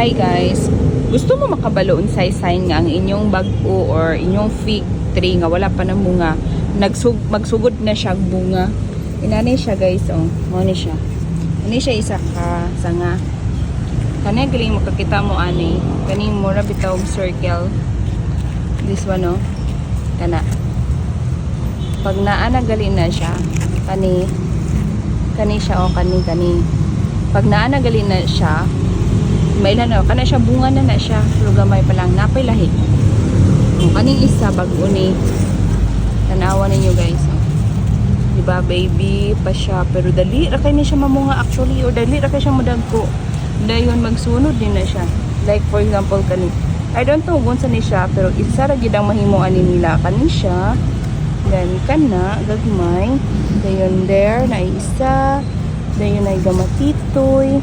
Hi guys, gusto mo makabalo unsay sign nga ang inyong bag-o or inyong fig tree nga wala pa ng bunga, magsugod na siya bunga. Inani siya guys, oh, mo ni siya. Ini siya isa ka sanga. Kani galing makakita mo ani, kani mura bitaw circle. This one oh. Kana. Pag naa na gali na siya, kani siya oh, kani. Pag naa na gali na siya, may ilan na, kana siya bunga na siya, pero gamay pa lang, napay lahi. Kaning isa, bago ni, tanawa ninyo guys. Diba, baby pa siya, pero dali ra kay ni siya mamunga actually, o dali ra kay siya madagko. Dayon magsunod din na siya. Like for example, kani, I don't know kung saan ni siya, pero isa ra gid ang mahimuan ni nila. Kani siya, then kana, gagmay, dayon there, na isa, dayon ay gamatitoy,